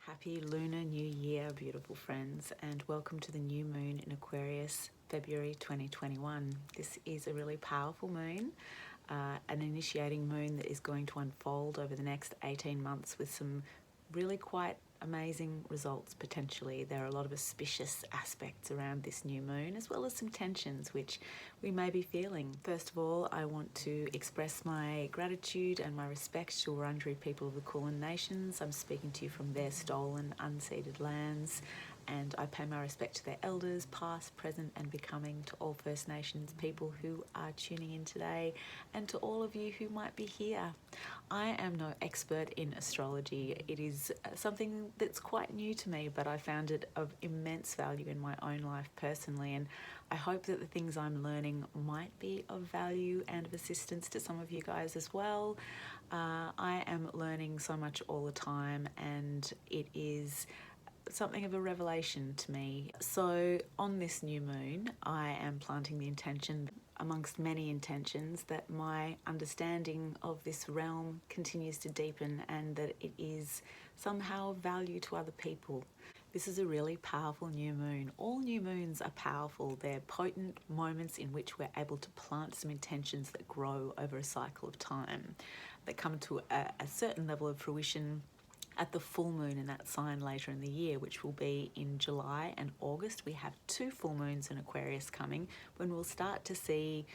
Happy Lunar New Year, beautiful friends, and welcome to the new moon in Aquarius, February 2021. This is a really powerful moon, an initiating moon that is going to unfold over the next 18 months with some really quite amazing results potentially. There are a lot of auspicious aspects around this new moon, as well as some tensions which we may be feeling. First of all, I want to express my gratitude and my respect to Wurundjeri people of the Kulin Nations. I'm speaking to you from their stolen, unceded lands, and I pay my respect to their elders, past, present, and becoming, to all First Nations people who are tuning in today, and to all of you who might be here. I am no expert in astrology. It is something that's quite new to me, but I found it of immense value in my own life personally, and I hope that the things I'm learning might be of value and of assistance to some of you guys as well. I am learning so much all the time, and it is something of a revelation to me. So on this new moon, I am planting the intention, amongst many intentions, that my understanding of this realm continues to deepen and that it is somehow of value to other people. This is a really powerful new moon. All new moons are powerful. They're potent moments in which we're able to plant some intentions that grow over a cycle of time, that come to a certain level of fruition at the full moon in that sign later in the year, which will be in July and August. We have two full moons in Aquarius coming, when we'll start to see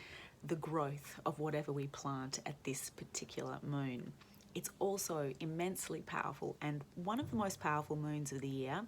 the growth of whatever we plant at this particular moon. It's also immensely powerful and one of the most powerful moons of the year,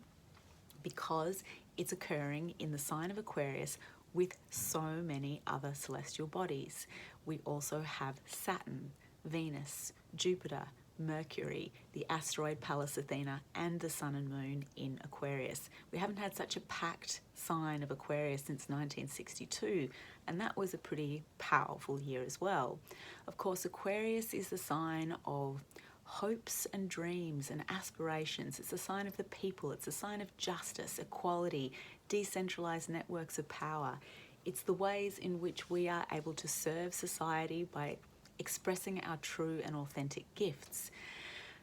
because it's occurring in the sign of Aquarius with so many other celestial bodies. We also have Saturn, Venus, Jupiter, Mercury, the asteroid Pallas Athena, and the sun and moon in Aquarius. We haven't had such a packed sign of Aquarius since 1962, and that was a pretty powerful year as well. Of course, Aquarius is the sign of hopes and dreams and aspirations. It's a sign of the people. It's a sign of justice, equality, decentralized networks of power. It's the ways in which we are able to serve society by expressing our true and authentic gifts.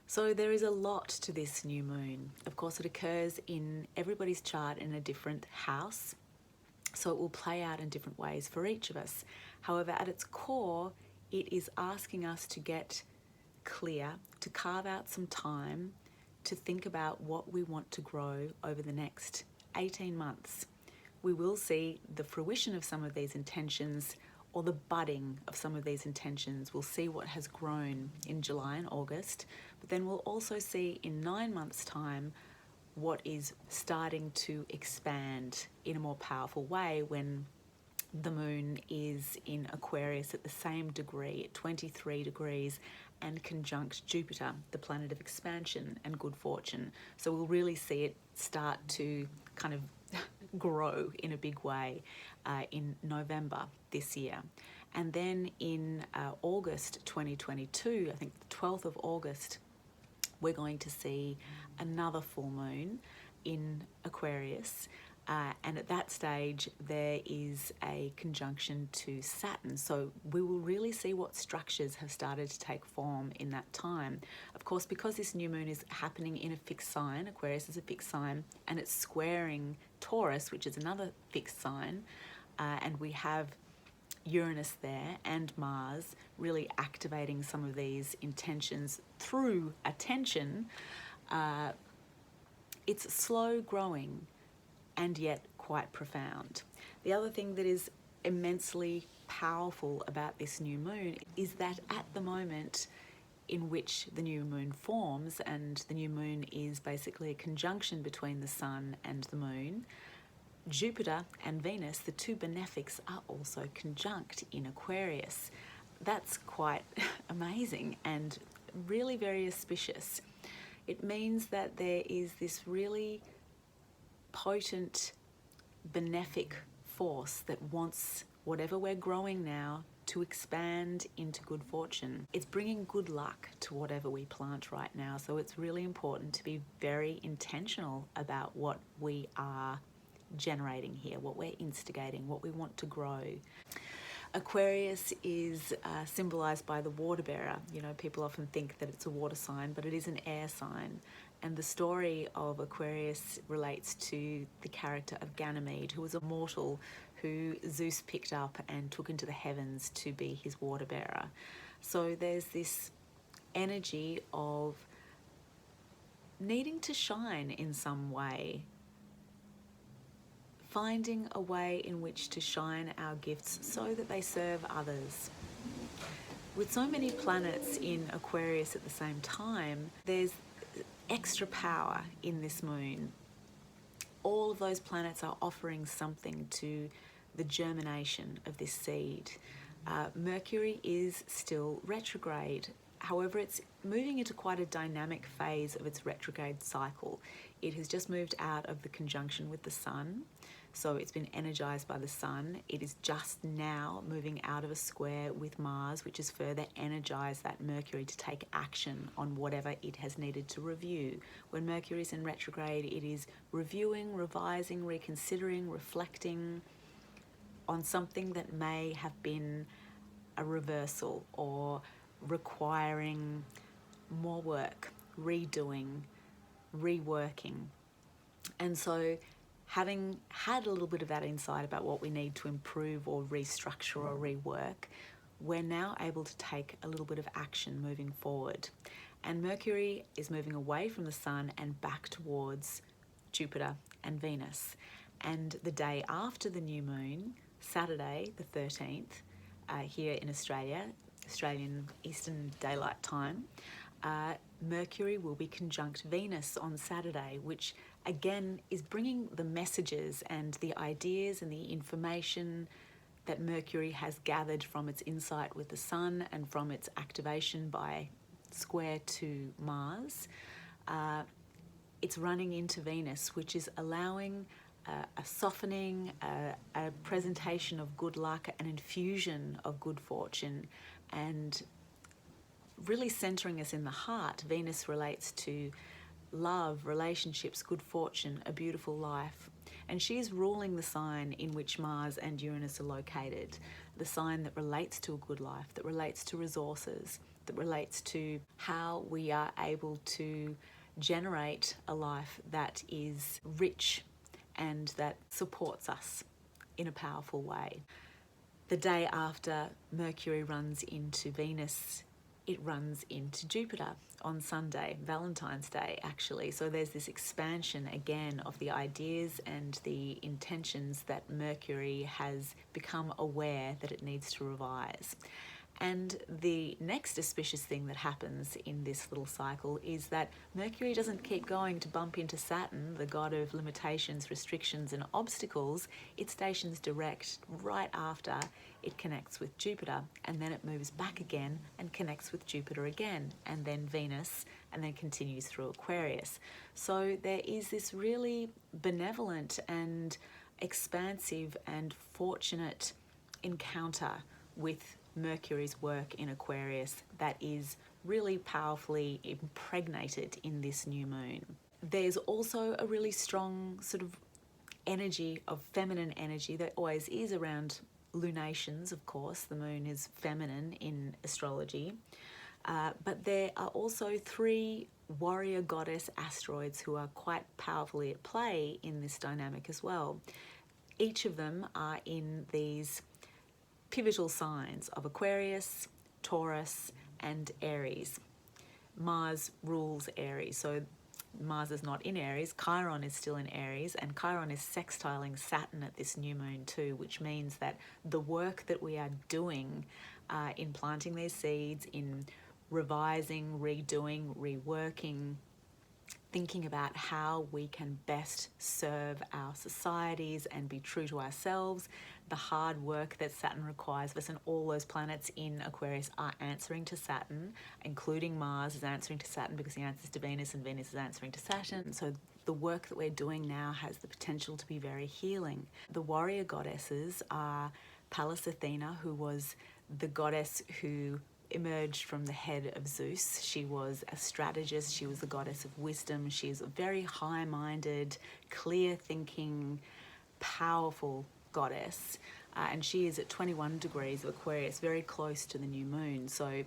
So there is a lot to this new moon. Of course, it occurs in everybody's chart in a different house, so it will play out in different ways for each of us. However, at its core, it is asking us to get clear, to carve out some time to think about what we want to grow over the next 18 months. We will see the fruition of some of these intentions, or the budding of some of these intentions. We'll see what has grown in July and August, but then we'll also see in 9 months' time what is starting to expand in a more powerful way when the moon is in Aquarius at the same degree, at 23 degrees, and conjunct Jupiter, the planet of expansion and good fortune. So we'll really see it start to kind of grow in a big way in November this year. And then in August 2022, I think the 12th of August, we're going to see another full moon in Aquarius. And at that stage, there is a conjunction to Saturn. So we will really see what structures have started to take form in that time. Of course, because this new moon is happening in a fixed sign, Aquarius is a fixed sign, and it's squaring Taurus, which is another fixed sign, and we have Uranus there and Mars really activating some of these intentions through attention. It's slow growing and yet quite profound. The other thing that is immensely powerful about this new moon is that at the moment in which the new moon forms, and the new moon is basically a conjunction between the sun and the moon, Jupiter and Venus, the two benefics, are also conjunct in Aquarius. That's quite amazing and really very auspicious. It means that there is this really potent benefic force that wants whatever we're growing now to expand into good fortune. It's bringing good luck to whatever we plant right now. So it's really important to be very intentional about what we are generating here, what we're instigating, what we want to grow. Aquarius is symbolized by the water bearer. You know, people often think that it's a water sign, but it is an air sign. And the story of Aquarius relates to the character of Ganymede, who was a mortal who Zeus picked up and took into the heavens to be his water bearer. So there's this energy of needing to shine in some way, finding a way in which to shine our gifts so that they serve others. With so many planets in Aquarius at the same time, there's extra power in this moon. All of those planets are offering something to the germination of this seed. Mercury is still retrograde. However, it's moving into quite a dynamic phase of its retrograde cycle. It has just moved out of the conjunction with the Sun, so it's been energized by the Sun. It is just now moving out of a square with Mars, which has further energized that Mercury to take action on whatever it has needed to review. When Mercury is in retrograde, it is reviewing, revising, reconsidering, reflecting on something that may have been a reversal or requiring more work, redoing, reworking. And so having had a little bit of that insight about what we need to improve or restructure or rework, we're now able to take a little bit of action moving forward. And Mercury is moving away from the Sun and back towards Jupiter and Venus. And the day after the new moon, Saturday the 13th, here in Australia, Australian Eastern Daylight Time, Mercury will be conjunct Venus on Saturday, which again is bringing the messages and the ideas and the information that Mercury has gathered from its insight with the Sun and from its activation by square to Mars. It's running into Venus, which is allowing a softening, a presentation of good luck, an infusion of good fortune, and really centering us in the heart. Venus relates to love, relationships, good fortune, a beautiful life. And she is ruling the sign in which Mars and Uranus are located, the sign that relates to a good life, that relates to resources, that relates to how we are able to generate a life that is rich and that supports us in a powerful way. The day after Mercury runs into Venus, it runs into Jupiter on Sunday, Valentine's Day actually. So there's this expansion again of the ideas and the intentions that Mercury has become aware that it needs to revise. And the next auspicious thing that happens in this little cycle is that Mercury doesn't keep going to bump into Saturn, the god of limitations, restrictions, and obstacles. It stations direct right after it connects with Jupiter, and then it moves back again and connects with Jupiter again, and then Venus, and then continues through Aquarius. So there is this really benevolent and expansive and fortunate encounter with Mercury's work in Aquarius that is really powerfully impregnated in this new moon. There's also a really strong sort of energy of feminine energy that always is around lunations, of course. The moon is feminine in astrology. But there are also 3 warrior goddess asteroids who are quite powerfully at play in this dynamic as well. Each of them are in these pivotal signs of Aquarius, Taurus, and Aries. Mars rules Aries, so Mars is not in Aries. Chiron is still in Aries, and Chiron is sextiling Saturn at this new moon too, which means that the work that we are doing in planting these seeds, in revising, redoing, reworking, thinking about how we can best serve our societies and be true to ourselves, the hard work that Saturn requires of us, and all those planets in Aquarius are answering to Saturn, including Mars is answering to Saturn because he answers to Venus, and Venus is answering to Saturn. So the work that we're doing now has the potential to be very healing. The warrior goddesses are Pallas Athena, who was the goddess who emerged from the head of Zeus. She was a strategist, she was the goddess of wisdom, she is a very high-minded, clear-thinking, powerful goddess. and she is at 21 degrees of Aquarius, very close to the new moon. So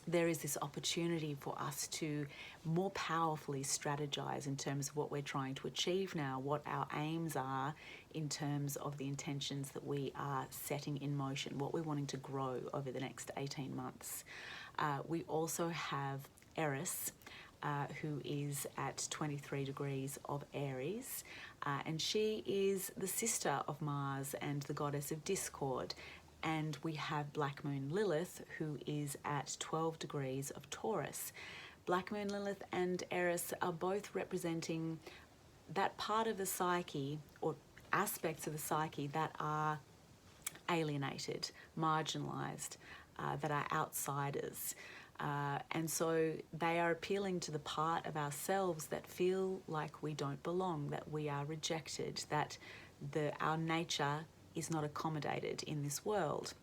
there is this opportunity for us to more powerfully strategize in terms of what we're trying to achieve now, what our aims are in terms of the intentions that we are setting in motion, what we're wanting to grow over the next 18 months. We also have Eris, who is at 23 degrees of Aries, and she is the sister of Mars and the goddess of discord. And we have Black Moon Lilith, who is at 12 degrees of Taurus. Black Moon Lilith and Eris are both representing that part of the psyche, or aspects of the psyche, that are alienated, marginalized, that are outsiders. And so they are appealing to the part of ourselves that feel like we don't belong, that we are rejected, that our nature is not accommodated in this world.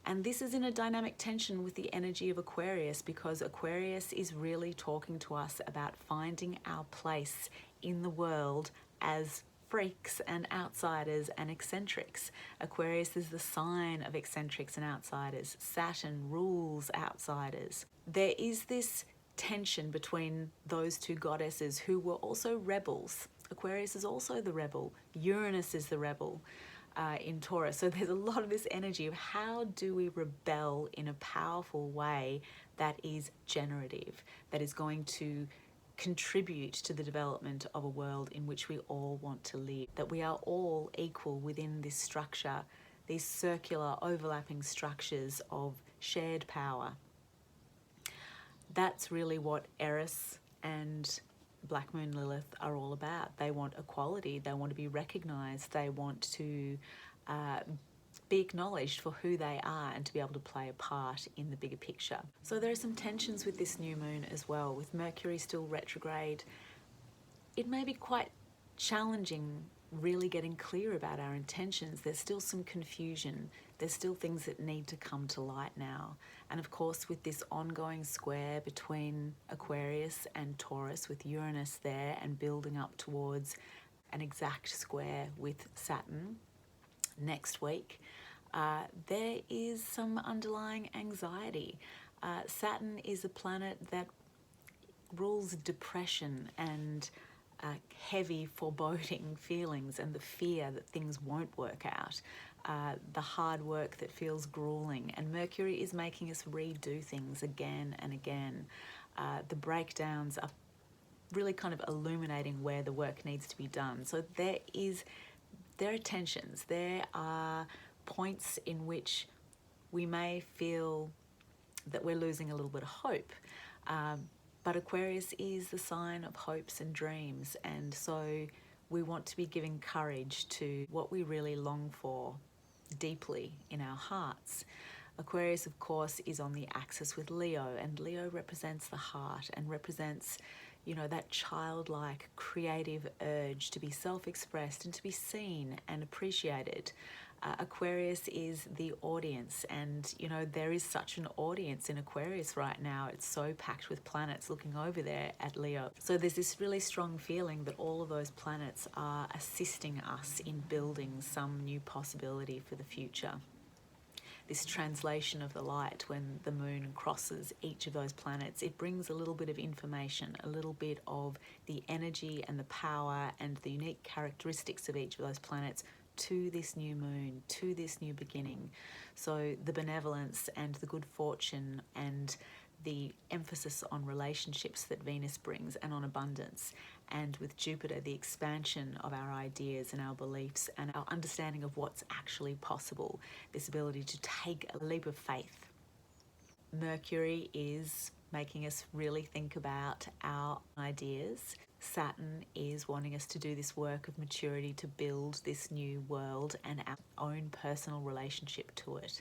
And this is in a dynamic tension with the energy of Aquarius, because Aquarius is really talking to us about finding our place in the world as freaks and outsiders and eccentrics. Aquarius is the sign of eccentrics and outsiders. Saturn rules outsiders. There is this tension between those two goddesses who were also rebels. Aquarius is also the rebel. Uranus is the rebel in Taurus. So there's a lot of this energy of how do we rebel in a powerful way that is generative, that is going to contribute to the development of a world in which we all want to live, that we are all equal within this structure, these circular overlapping structures of shared power. That's really what Eris and Black Moon Lilith are all about. They want equality, they want to be recognized, they want to be acknowledged for who they are and to be able to play a part in the bigger picture. So there are some tensions with this new moon as well. With Mercury still retrograde, it may be quite challenging really getting clear about our intentions. There's still some confusion. There's still things that need to come to light now. And of course, with this ongoing square between Aquarius and Taurus, with Uranus there and building up towards an exact square with Saturn next week, there is some underlying anxiety. Saturn is a planet that rules depression and heavy foreboding feelings and the fear that things won't work out, the hard work that feels grueling. And Mercury is making us redo things again and again. The breakdowns are really kind of illuminating where the work needs to be done. So there are tensions. There are points in which we may feel that we're losing a little bit of hope. But Aquarius is the sign of hopes and dreams, and so we want to be giving courage to what we really long for deeply in our hearts. Aquarius, of course, is on the axis with Leo, and Leo represents the heart and represents, that childlike, creative urge to be self-expressed and to be seen and appreciated. Aquarius is the audience, and there is such an audience in Aquarius right now. It's so packed with planets looking over there at Leo. So there's this really strong feeling that all of those planets are assisting us in building some new possibility for the future. This translation of the light, when the moon crosses each of those planets, it brings a little bit of information, a little bit of the energy and the power and the unique characteristics of each of those planets to this new moon, to this new beginning. So the benevolence and the good fortune and the emphasis on relationships that Venus brings and on abundance. And with Jupiter, the expansion of our ideas and our beliefs and our understanding of what's actually possible, this ability to take a leap of faith. Mercury is making us really think about our ideas. Saturn is wanting us to do this work of maturity to build this new world and our own personal relationship to it.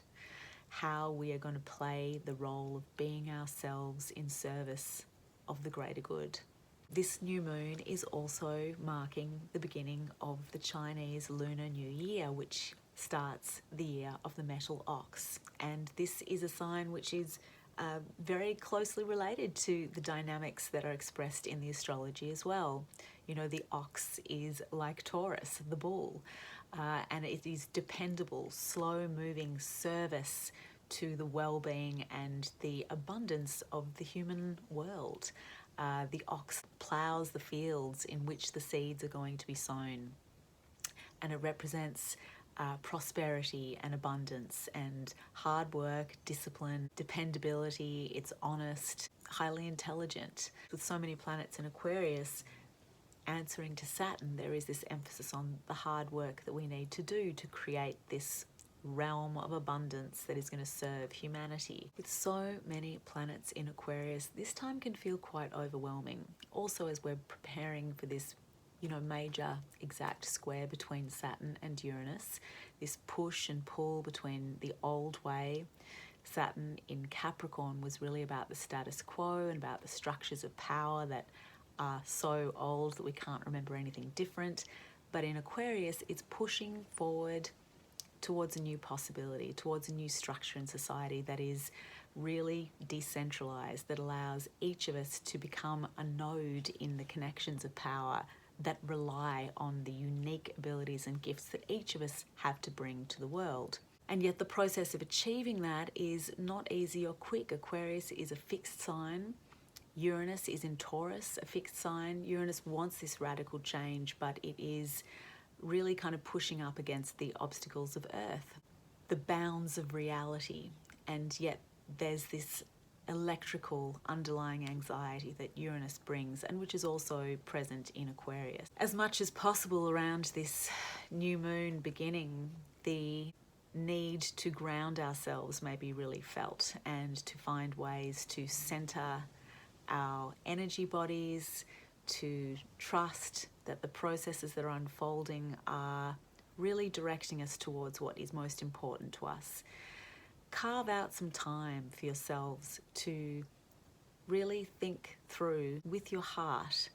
How we are going to play the role of being ourselves in service of the greater good. This new moon is also marking the beginning of the Chinese Lunar New Year, which starts the year of the metal ox. And this is a sign which is very closely related to the dynamics that are expressed in the astrology as well. The ox is like Taurus, the bull. and it is dependable, slow-moving service to the well-being and the abundance of the human world. The ox ploughs the fields in which the seeds are going to be sown, and it represents prosperity and abundance and hard work, discipline, dependability. It's honest, highly intelligent. With so many planets in Aquarius answering to Saturn, there is this emphasis on the hard work that we need to do to create this realm of abundance that is going to serve humanity. With so many planets in Aquarius, this time can feel quite overwhelming. Also, as we're preparing for this major exact square between Saturn and Uranus, this push and pull between the old way. Saturn in Capricorn was really about the status quo and about the structures of power that are so old that we can't remember anything different. But in Aquarius, it's pushing forward towards a new possibility, towards a new structure in society that is really decentralized, that allows each of us to become a node in the connections of power that rely on the unique abilities and gifts that each of us have to bring to the world. And yet the process of achieving that is not easy or quick. Aquarius is a fixed sign. Uranus is in Taurus, a fixed sign. Uranus wants this radical change, but it is really kind of pushing up against the obstacles of Earth, the bounds of reality. And yet there's this electrical underlying anxiety that Uranus brings, and which is also present in Aquarius. As much as possible around this new moon beginning, the need to ground ourselves may be really felt, and to find ways to center our energy bodies, to trust that the processes that are unfolding are really directing us towards what is most important to us. Carve out some time for yourselves to really think through with your heart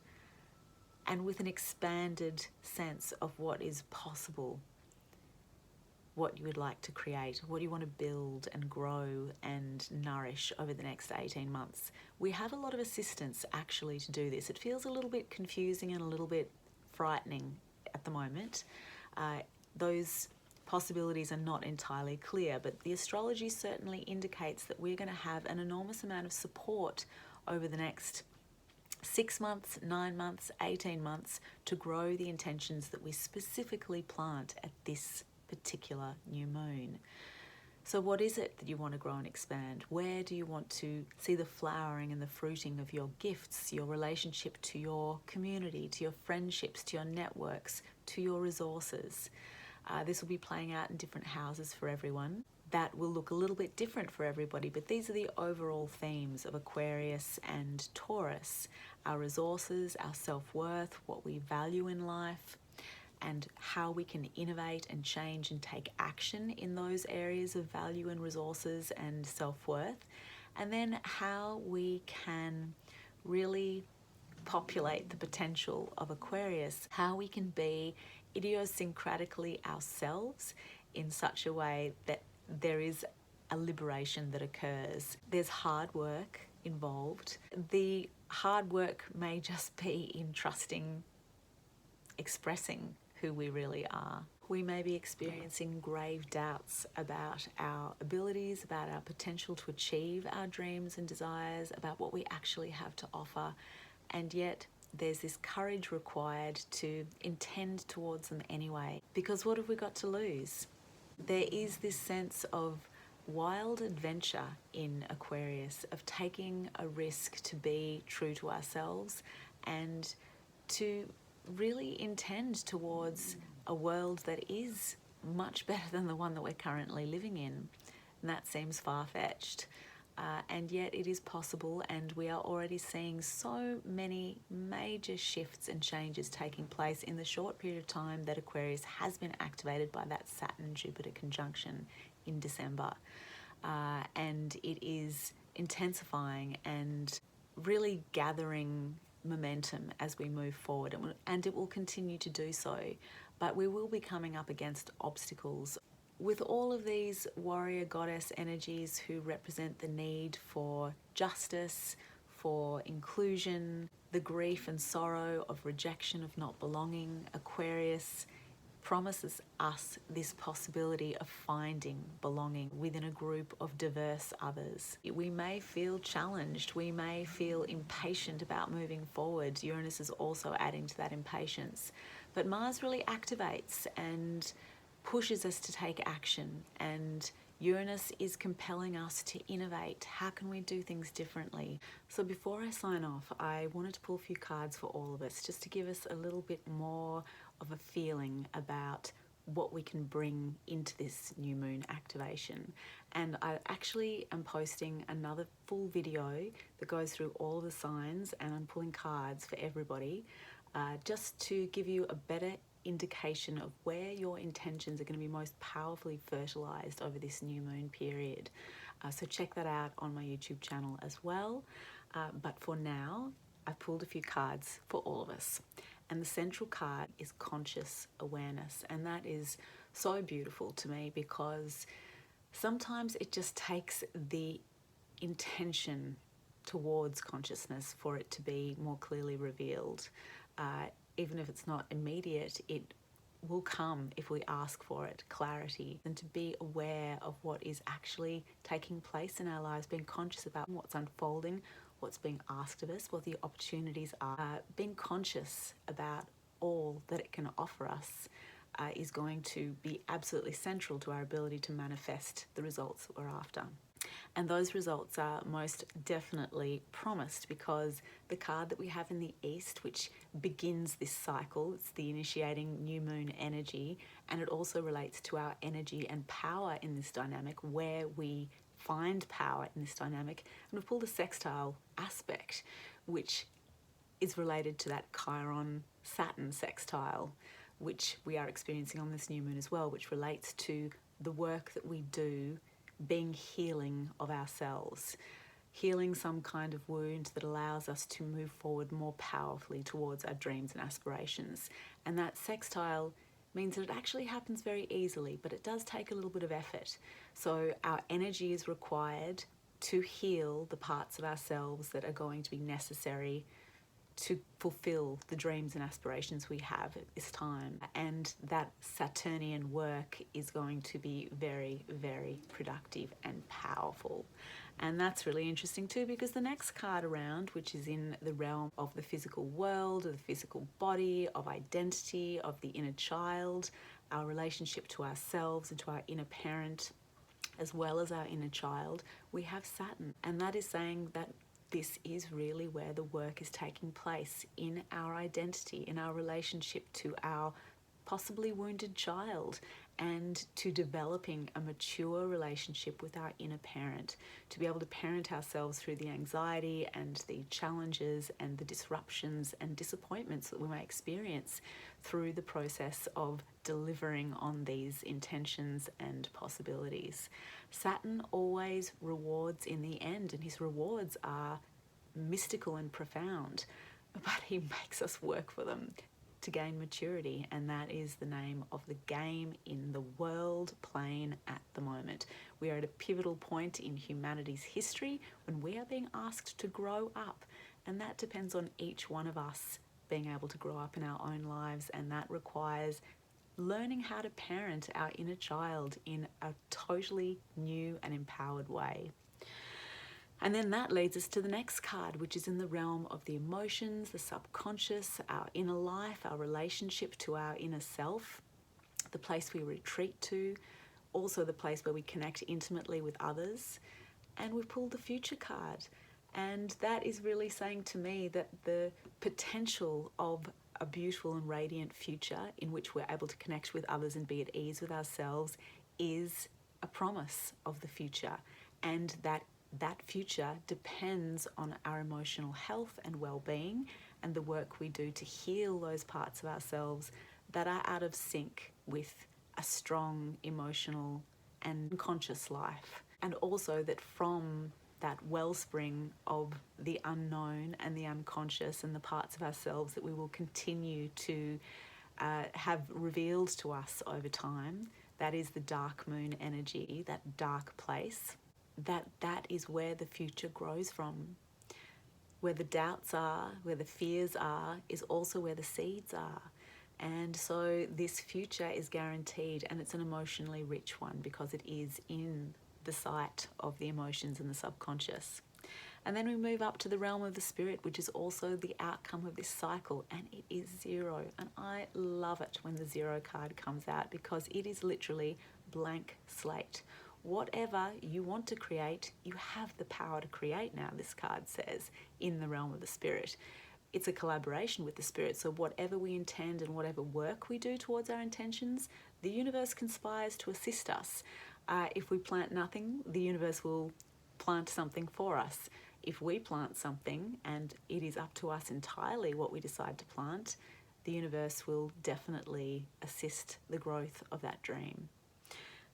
and with an expanded sense of what is possible, what you would like to create, what you want to build and grow and nourish over the next 18 months. We have a lot of assistance actually to do this. It feels a little bit confusing and a little bit frightening at the moment. Those possibilities are not entirely clear, but the astrology certainly indicates that we're going to have an enormous amount of support over the next 6 months, 9 months, 18 months to grow the intentions that we specifically plant at this particular new moon. So what is it that you want to grow and expand? Where do you want to see the flowering and the fruiting of your gifts, your relationship to your community, to your friendships, to your networks, to your resources? This will be playing out in different houses for everyone. That will look a little bit different for everybody, but these are the overall themes of Aquarius and Taurus. Our resources, our self-worth, what we value in life, and how we can innovate and change and take action in those areas of value and resources and self-worth. And then how we can really populate the potential of Aquarius, how we can be idiosyncratically ourselves in such a way that there is a liberation that occurs. There's hard work involved. The hard work may just be in trusting, expressing who we really are. We may be experiencing grave doubts about our abilities, about our potential to achieve our dreams and desires, about what we actually have to offer, and yet there's this courage required to intend towards them anyway. Because what have we got to lose? There is this sense of wild adventure in Aquarius, of taking a risk to be true to ourselves and to really intend towards a world that is much better than the one that we're currently living in. And that seems far-fetched. And yet it is possible, and we are already seeing so many major shifts and changes taking place in the short period of time that Aquarius has been activated by that Saturn-Jupiter conjunction in December. And it is intensifying and really gathering momentum as we move forward, and it will continue to do so. But we will be coming up against obstacles. With all of these warrior goddess energies who represent the need for justice, for inclusion, the grief and sorrow of rejection, of not belonging, Aquarius promises us this possibility of finding belonging within a group of diverse others. We may feel challenged, we may feel impatient about moving forward. Uranus is also adding to that impatience. But Mars really activates and pushes us to take action, and Uranus is compelling us to innovate. How can we do things differently? So before I sign off, I wanted to pull a few cards for all of us, just to give us a little bit more of a feeling about what we can bring into this new moon activation. And I actually am posting another full video that goes through all the signs, and I'm pulling cards for everybody, just to give you a better indication of where your intentions are going to be most powerfully fertilized over this new moon period. So check that out on my YouTube channel as well. But for now, I've pulled a few cards for all of us. And the central card is conscious awareness. And that is so beautiful to me, because sometimes it just takes the intention towards consciousness for it to be more clearly revealed. Even if it's not immediate, it will come if we ask for it, clarity, and to be aware of what is actually taking place in our lives, being conscious about what's unfolding, what's being asked of us, what the opportunities are. Being conscious about all that it can offer us is going to be absolutely central to our ability to manifest the results that we're after. And those results are most definitely promised, because the card that we have in the East, which begins this cycle, it's the initiating new moon energy, and it also relates to our energy and power in this dynamic, where we find power in this dynamic. And we've pulled a sextile aspect, which is related to that Chiron-Saturn sextile, which we are experiencing on this new moon as well, which relates to the work that we do being healing of ourselves, healing some kind of wound that allows us to move forward more powerfully towards our dreams and aspirations. And that sextile means that it actually happens very easily, but it does take a little bit of effort. So our energy is required to heal the parts of ourselves that are going to be necessary to fulfill the dreams and aspirations we have at this time. And that Saturnian work is going to be very, very productive and powerful. And that's really interesting too, because the next card around, which is in the realm of the physical world, of the physical body, of identity, of the inner child, our relationship to ourselves and to our inner parent, as well as our inner child, we have Saturn. And that is saying that this is really where the work is taking place, in our identity, in our relationship to our possibly wounded child, and to developing a mature relationship with our inner parent, to be able to parent ourselves through the anxiety and the challenges and the disruptions and disappointments that we may experience through the process of delivering on these intentions and possibilities. Saturn always rewards in the end, and his rewards are mystical and profound, but he makes us work for them to gain maturity, and that is the name of the game in the world plane at the moment. We are at a pivotal point in humanity's history when we are being asked to grow up, and that depends on each one of us being able to grow up in our own lives, and that requires learning how to parent our inner child in a totally new and empowered way. And then that leads us to the next card, which is in the realm of the emotions, the subconscious, our inner life, our relationship to our inner self, the place we retreat to, also the place where we connect intimately with others. And we've pulled the future card. And that is really saying to me that the potential of a beautiful and radiant future in which we're able to connect with others and be at ease with ourselves is a promise of the future, and that future depends on our emotional health and well-being and the work we do to heal those parts of ourselves that are out of sync with a strong emotional and conscious life. And also that from that wellspring of the unknown and the unconscious and the parts of ourselves that we will continue to have revealed to us over time, that is the dark moon energy, that dark place, that is where the future grows from. Where the doubts are, where the fears are, is also where the seeds are. And so this future is guaranteed, and it's an emotionally rich one because it is in the sight of the emotions and the subconscious. And then we move up to the realm of the spirit, which is also the outcome of this cycle, and it is zero. And I love it when the zero card comes out because it is literally blank slate. Whatever you want to create, you have the power to create now, this card says, in the realm of the spirit. It's a collaboration with the spirit, so whatever we intend and whatever work we do towards our intentions, the universe conspires to assist us. If we plant nothing, the universe will plant something for us. If we plant something and it is up to us entirely what we decide to plant, the universe will definitely assist the growth of that dream.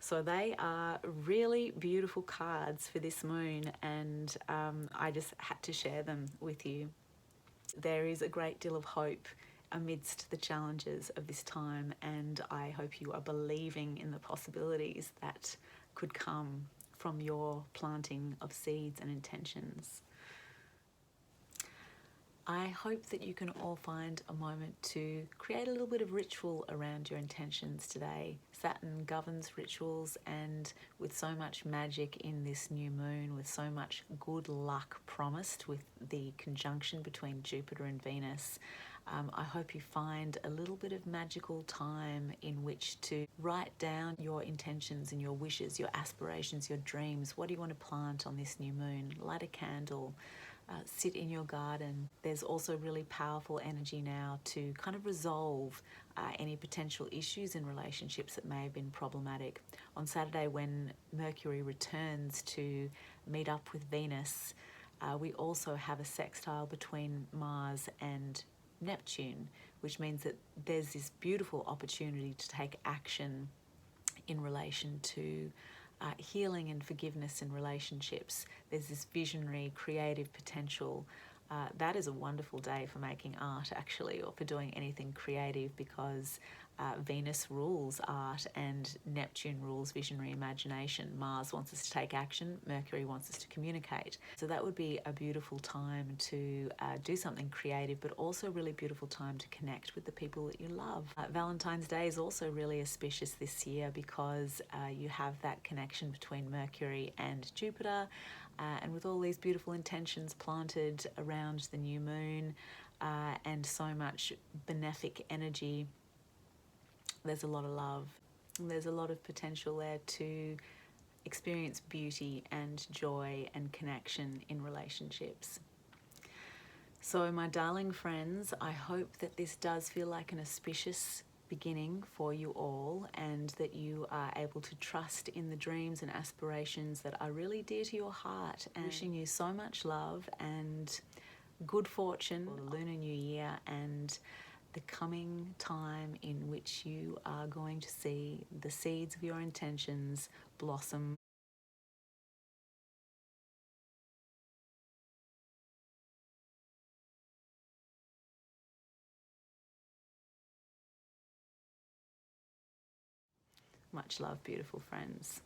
So they are really beautiful cards for this moon, and I just had to share them with you. There is a great deal of hope amidst the challenges of this time, and I hope you are believing in the possibilities that could come from your planting of seeds and intentions. I hope that you can all find a moment to create a little bit of ritual around your intentions today. Saturn governs rituals, and with so much magic in this new moon, with so much good luck promised with the conjunction between Jupiter and Venus, I hope you find a little bit of magical time in which to write down your intentions and your wishes, your aspirations, your dreams. What do you want to plant on this new moon? Light a candle. Sit in your garden. There's also really powerful energy now to kind of resolve any potential issues in relationships that may have been problematic. On Saturday, when Mercury returns to meet up with Venus, we also have a sextile between Mars and Neptune, which means that there's this beautiful opportunity to take action in relation to healing and forgiveness in relationships. There's this visionary, creative potential. That is a wonderful day for making art, actually, or for doing anything creative, because Venus rules art and Neptune rules visionary imagination. Mars wants us to take action, Mercury wants us to communicate. So that would be a beautiful time to do something creative, but also a really beautiful time to connect with the people that you love. Valentine's Day is also really auspicious this year because you have that connection between Mercury and Jupiter, and with all these beautiful intentions planted around the new moon and so much benefic energy, there's a lot of love. There's a lot of potential there to experience beauty and joy and connection in relationships. So, my darling friends, I hope that this does feel like an auspicious beginning for you all, and that you are able to trust in the dreams and aspirations that are really dear to your heart. And wishing you so much love and good fortune for the Lunar New Year and the coming time in which you are going to see the seeds of your intentions blossom. Much love, beautiful friends.